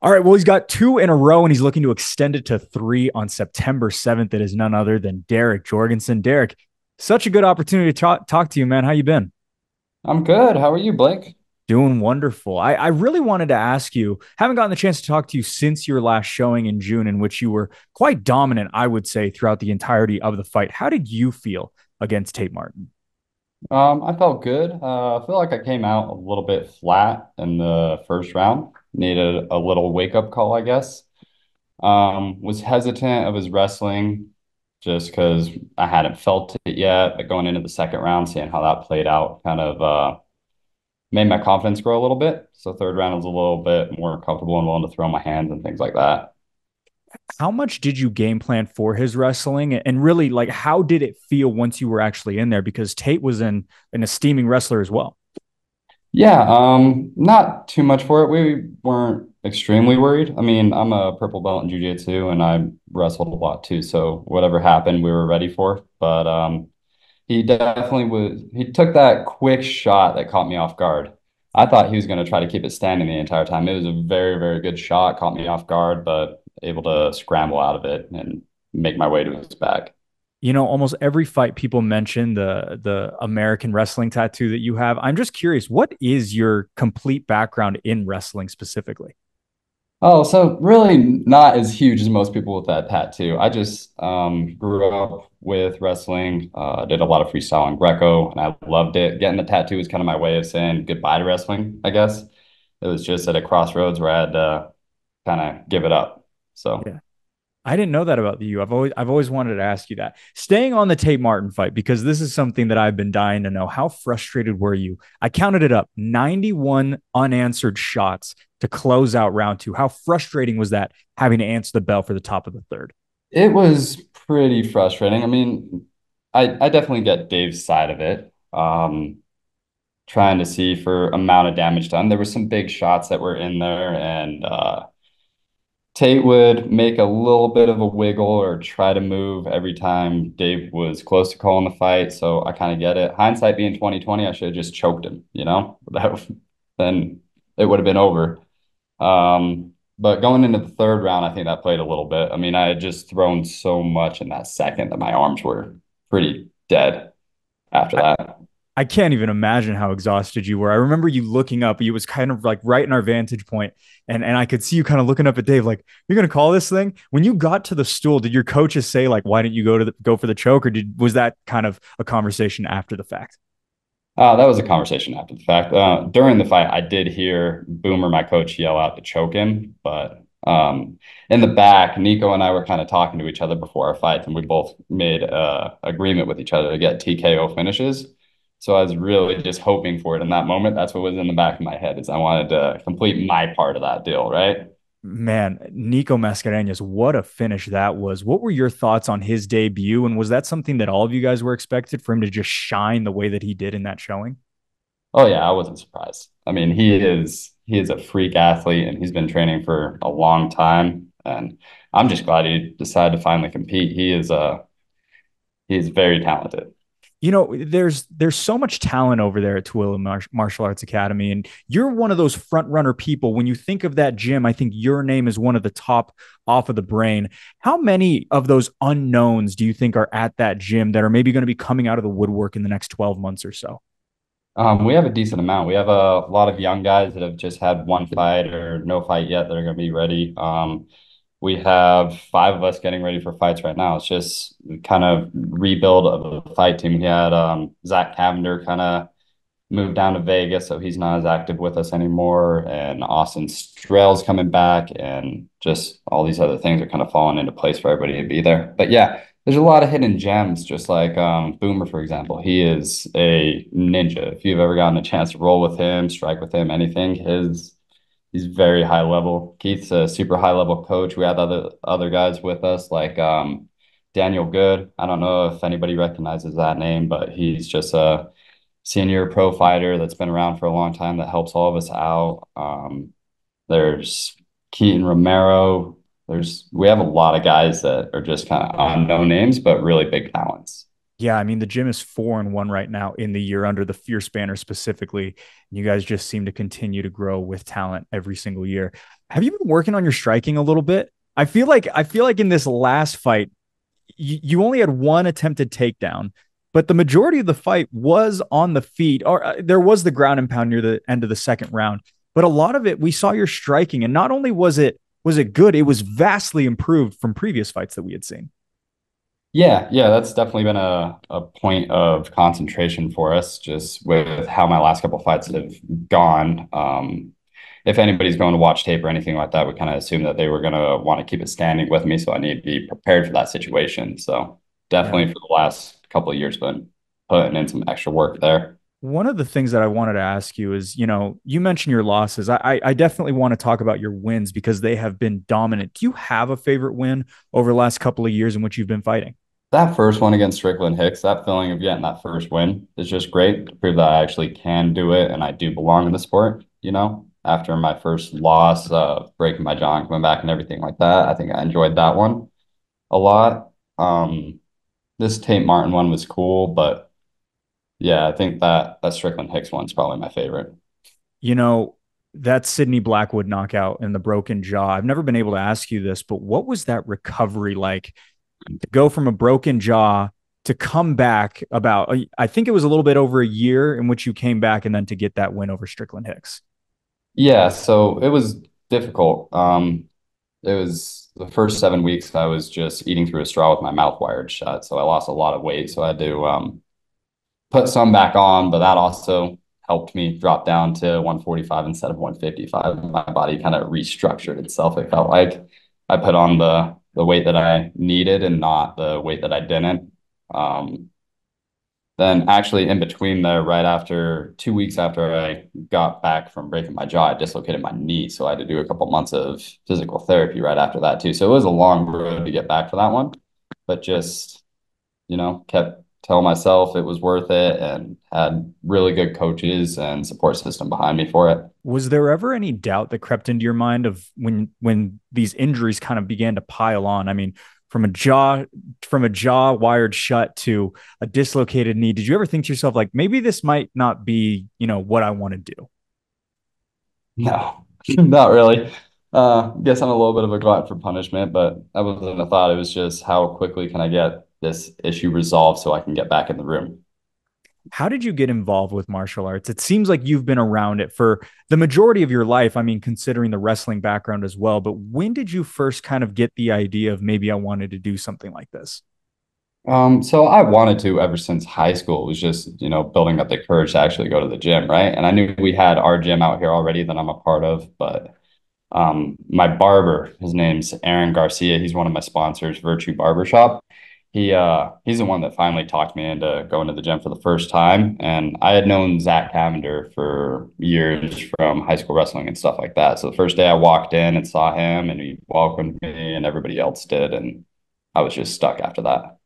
All right. Well, he's got two in a row and he's looking to extend it to three on September 7th. It is none other than Derick Jorgensen. Derick, such a good opportunity to talk to you, man. How you been? I'm good. How are you, Blake? Doing wonderful. I really wanted to ask you, haven't gotten the chance to talk to you since your last showing in June, in which you were quite dominant, I would say, throughout the entirety of the fight. How did you feel against Tate Martin? I felt good. I feel like I came out a little bit flat in the first round. Needed a little wake-up call, I guess. Was hesitant of his wrestling just because I hadn't felt it yet. But going into the second round, seeing how that played out kind of made my confidence grow a little bit. So third round was a little bit more comfortable and willing to throw my hands and things like that. How much did you game plan for his wrestling? And really, like, how did it feel once you were actually in there? Because Tate was an esteeming wrestler as well. Yeah, not too much for it. We weren't extremely worried. I mean, I'm a purple belt in jiu-jitsu and I wrestled a lot too, so whatever happened, we were ready for. But he definitely was he took that quick shot that caught me off guard. I thought he was going to try to keep it standing the entire time. It was a very, very good shot, caught me off guard, but able to scramble out of it and make my way to his back. Almost every fight people mention the American wrestling tattoo that you have. I'm just curious, what is your complete background in wrestling specifically? Oh, so really not as huge as most people with that tattoo. I just grew up with wrestling, did a lot of freestyle and Greco, and I loved it. Getting the tattoo was kind of my way of saying goodbye to wrestling, I guess. It was just at a crossroads where I had to kind of give it up. So, Yeah. I didn't know that about you. I've always wanted to ask you that. Staying on the Tate Martin fight, because this is something that I've been dying to know. How frustrated were you? I counted it up, 91 unanswered shots to close out round two. How frustrating was that having to answer the bell for the top of the third? it was pretty frustrating. I mean, I definitely get Dave's side of it. Trying to see for amount of damage done. There were some big shots that were in there, and Tate would make a little bit of a wiggle or try to move every time Dave was close to calling the fight. So I kind of get it. Hindsight being 2020, I should have just choked him, you know? Then it would have been over. But going into the third round, I think that played a little bit. I mean, I had just thrown so much in that second that my arms were pretty dead after that. I can't even imagine how exhausted you were. I remember you looking up. You was kind of like right in our vantage point, and I could see you kind of looking up at Dave, like, "You're gonna call this thing." When you got to the stool, did your coaches say like, "Why didn't you go for the choke?" Or was that kind of a conversation after the fact? That was a conversation after the fact. During the fight, I did hear Boomer, my coach, yell out to choke him, but in the back, Nico and I were kind of talking to each other before our fights, and we both made agreement with each other to get TKO finishes. So I was really just hoping for it in that moment. That's what was in the back of my head is I wanted to complete my part of that deal, right? Man, Nico Mascarenhas, what a finish that was. What were your thoughts on his debut? And was that something that all of you guys were expected for him to just shine the way that he did in that showing? Oh yeah, I wasn't surprised. I mean, he is a freak athlete and he's been training for a long time. And I'm just glad he decided to finally compete. He is very talented. There's so much talent over there at Martial Arts Academy, and you're one of those front runner people. When you think of that gym, I think your name is one of the top off of the brain. How many of those unknowns do you think are at that gym that are maybe going to be coming out of the woodwork in the next 12 months or so? We have a decent amount. We have a lot of young guys that have just had one fight or no fight yet that are going to be ready. We have five of us getting ready for fights right now. It's just kind of rebuild of the fight team. We had Zach Cavender kind of moved down to Vegas, so he's not as active with us anymore. And Austin Strell's coming back, and just all these other things are kind of falling into place for everybody to be there. But yeah, there's a lot of hidden gems, just like Boomer, for example. He is a ninja. If you've ever gotten a chance to roll with him, strike with him, anything, he's very high level. Keith's a super high level coach. We had other guys with us like Daniel Good. I don't know if anybody recognizes that name, but he's just a senior pro fighter that's been around for a long time that helps all of us out. There's Keaton Romero. We have a lot of guys that are just kind of unknown names, but really big talents. Yeah, I mean the gym is 4-1 right now in the year under the Fierce banner specifically. You guys just seem to continue to grow with talent every single year. Have you been working on your striking a little bit? I feel like in this last fight, you only had one attempted takedown, but the majority of the fight was on the feet, or there was the ground and pound near the end of the second round. But a lot of it, we saw your striking, and not only was it good, it was vastly improved from previous fights that we had seen. Yeah, yeah, that's definitely been a point of concentration for us, just with how my last couple fights have gone. If anybody's going to watch tape or anything like that, we kind of assume that they were going to want to keep it standing with me, so I need to be prepared for that situation. So Yeah. definitely for the last couple of years, been putting in some extra work there. One of the things that I wanted to ask you is, you mentioned your losses. I definitely want to talk about your wins because they have been dominant. Do you have a favorite win over the last couple of years in which you've been fighting? That first one against Strickland Hicks, that feeling of getting that first win is just great to prove that I actually can do it and I do belong in the sport, After my first loss, breaking my jaw and coming back and everything like that, I think I enjoyed that one a lot. This Tate Martin one was cool, but yeah, I think that Strickland Hicks one's probably my favorite. You know, that Sydney Blackwood knockout and the broken jaw. I've never been able to ask you this, but what was that recovery like to go from a broken jaw to come back about, I think it was a little bit over a year in which you came back and then to get that win over Strickland Hicks? Yeah, so it was difficult. It was the first 7 weeks I was just eating through a straw with my mouth wired shut. So I lost a lot of weight. So I had to put some back on, but that also helped me drop down to 145 instead of 155. My body kind of restructured itself. It felt like I put on the weight that I needed and not the weight that I didn't. Um, then actually in between there, right after 2 weeks after I got back from breaking my jaw, I dislocated my knee. So I had to do a couple months of physical therapy right after that too. So it was a long road to get back for that one, but just, kept telling myself it was worth it and had really good coaches and support system behind me for it. Was there ever any doubt that crept into your mind of when these injuries kind of began to pile on? I mean, from a jaw wired shut to a dislocated knee, did you ever think to yourself like maybe this might not be, what I want to do? No, not really. Guess I'm a little bit of a glutton for punishment, but that wasn't a thought. It was just how quickly can I get this issue resolved so I can get back in the room. How did you get involved with martial arts? It seems like you've been around it for the majority of your life. I mean, considering the wrestling background as well. But when did you first kind of get the idea of maybe I wanted to do something like this? So I wanted to ever since high school. It was just, building up the courage to actually go to the gym, right? And I knew we had our gym out here already that I'm a part of, but my barber, his name's Aaron Garcia. He's one of my sponsors, Virtue Barbershop. He's the one that finally talked me into going to the gym for the first time. And I had known Zach Cavender for years from high school wrestling and stuff like that. So the first day I walked in and saw him and he welcomed me and everybody else did. And I was just stuck after that.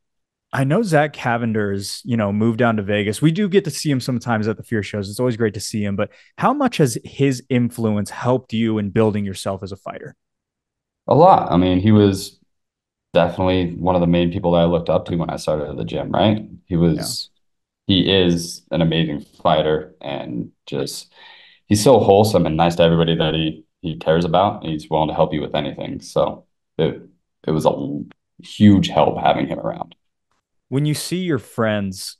I know Zach Cavender's, moved down to Vegas. We do get to see him sometimes at the Fear shows. It's always great to see him. But how much has his influence helped you in building yourself as a fighter? A lot. I mean, he was definitely one of the main people that I looked up to when I started at the gym, right? Yeah. He is an amazing fighter and just he's so wholesome and nice to everybody that he cares about. And he's willing to help you with anything. So it it was a huge help having him around. When you see your friends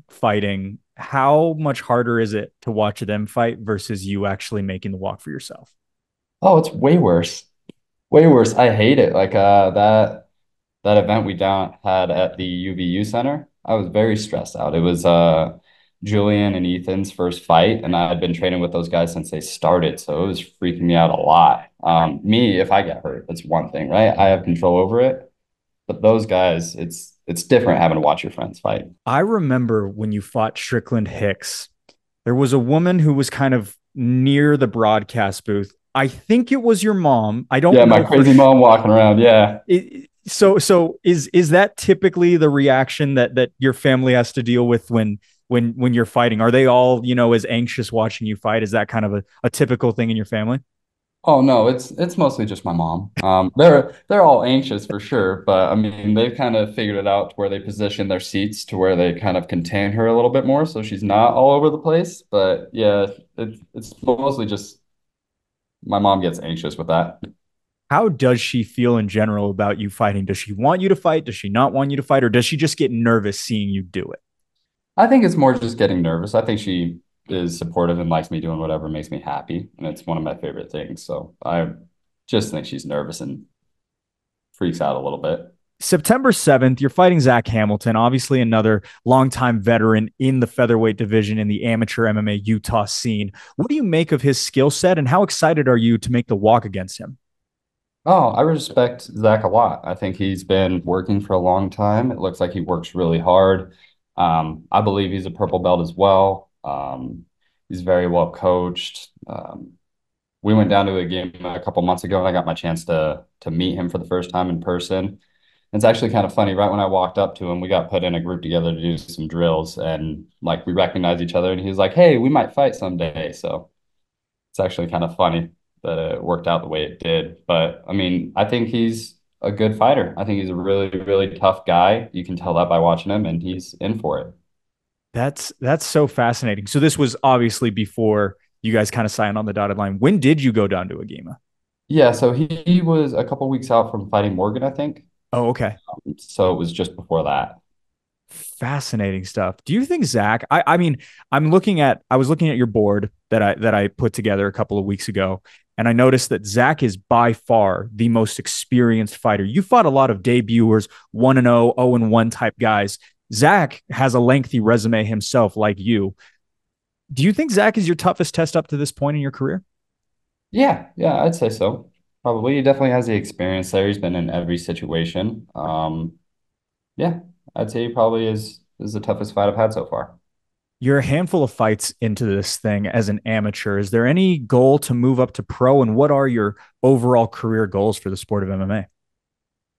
fighting, how much harder is it to watch them fight versus you actually making the walk for yourself? Oh, it's way worse. Way worse. I hate it. Like that event we down had at the UVU Center, I was very stressed out. It was Julian and Ethan's first fight, and I had been training with those guys since they started, so it was freaking me out a lot. Me, if I get hurt, that's one thing, right? I have control over it, but those guys, it's different having to watch your friends fight. I remember when you fought Strickland Hicks, there was a woman who was kind of near the broadcast booth. I think it was your mom. I don't Yeah, my know for crazy sure. mom walking around. Yeah. So is that typically the reaction that your family has to deal with when you're fighting? Are they all, as anxious watching you fight? Is that kind of a typical thing in your family? Oh no, it's mostly just my mom. They're all anxious for sure, but I mean they've kind of figured it out to where they position their seats to where they kind of contain her a little bit more, so she's not all over the place. But yeah, it's mostly just my mom gets anxious with that. How does she feel in general about you fighting? Does she want you to fight? Does she not want you to fight? Or does she just get nervous seeing you do it? I think it's more just getting nervous. I think she is supportive and likes me doing whatever makes me happy, and it's one of my favorite things. So I just think she's nervous and freaks out a little bit. September 7th, you're fighting Zach Hamilton, obviously another longtime veteran in the featherweight division in the amateur MMA Utah scene. What do you make of his skill set and how excited are you to make the walk against him? Oh, I respect Zach a lot. I think he's been working for a long time. It looks like he works really hard. I believe he's a purple belt as well. He's very well coached. We went down to a game a couple months ago, and I got my chance to meet him for the first time in person. It's actually kind of funny. Right when I walked up to him, we got put in a group together to do some drills, and like we recognized each other. And he was like, "Hey, we might fight someday." So it's actually kind of funny that it worked out the way it did. But I mean, I think he's a good fighter. I think he's a really, really tough guy. You can tell that by watching him, and he's in for it. That's so fascinating. So this was obviously before you guys kind of signed on the dotted line. When did you go down to Agema? Yeah, so he was a couple weeks out from fighting Morgan, I think. Oh, okay. So it was just before that. Fascinating stuff. Do you think Zach? I mean, I was looking at your board that I put together a couple of weeks ago, and I noticed that Zach is by far the most experienced fighter. You fought a lot of debuters, 1-0, 0-1 type guys. Zach has a lengthy resume himself, like you. Do you think Zach is your toughest test up to this point in your career? Yeah, yeah, I'd say so. Probably. He definitely has the experience there. He's been in every situation. Yeah, I'd say he probably is the toughest fight I've had so far. You're a handful of fights into this thing as an amateur. Is there any goal to move up to pro? And what are your overall career goals for the sport of MMA?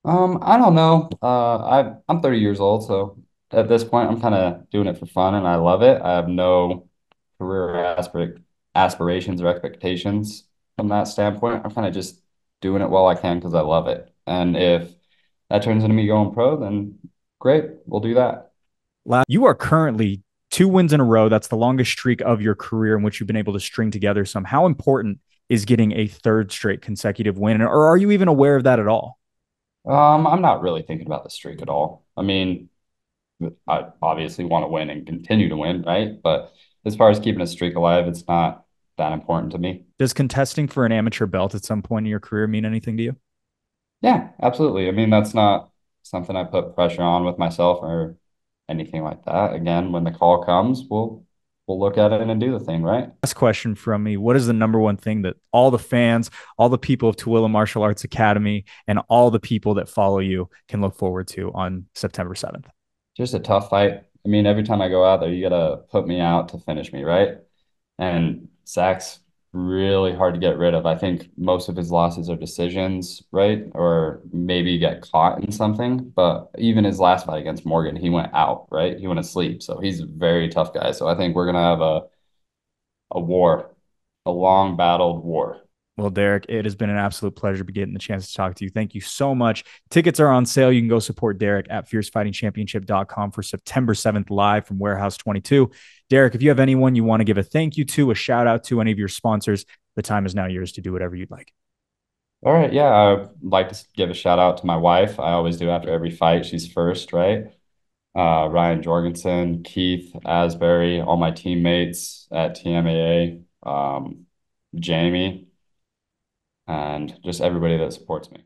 I don't know. I'm 30 years old, so at this point, I'm kind of doing it for fun, and I love it. I have no aspirations or expectations from that standpoint. I'm kind of just doing it while I can because I love it. And if that turns into me going pro, then great, we'll do that. You are currently 2 wins in a row. That's the longest streak of your career in which you've been able to string together some. How important is getting a third straight consecutive win? Or are you even aware of that at all? I'm not really thinking about the streak at all. I mean, I obviously want to win and continue to win, right? But as far as keeping a streak alive, it's not that important to me. Does contesting for an amateur belt at some point in your career mean anything to you? Yeah, absolutely. I mean, that's not something I put pressure on with myself or anything like that. Again, when the call comes, we'll look at it and do the thing, right? Last question from me. What is the number one thing that all the fans, all the people of Tooele Martial Arts Academy, and all the people that follow you can look forward to on September 7th? Just a tough fight. I mean, every time I go out there, you gotta put me out to finish me, right? And Zach's really hard to get rid of. I think most of his losses are decisions, right? Or maybe you get caught in something. But even his last fight against Morgan, he went out, right? He went asleep. So he's a very tough guy. So I think we're gonna have a war, a long battled war. Well, Derick, it has been an absolute pleasure getting the chance to talk to you. Thank you so much. Tickets are on sale. You can go support Derick at fiercefightingchampionship.com for September 7th live from Warehouse 22. Derick, if you have anyone you want to give a thank you to, a shout out to any of your sponsors, the time is now yours to do whatever you'd like. All right, yeah, I'd like to give a shout out to my wife. I always do after every fight. She's first, right? Ryan Jorgensen, Keith Asbury, all my teammates at TMAA, Jamie, and just everybody that supports me.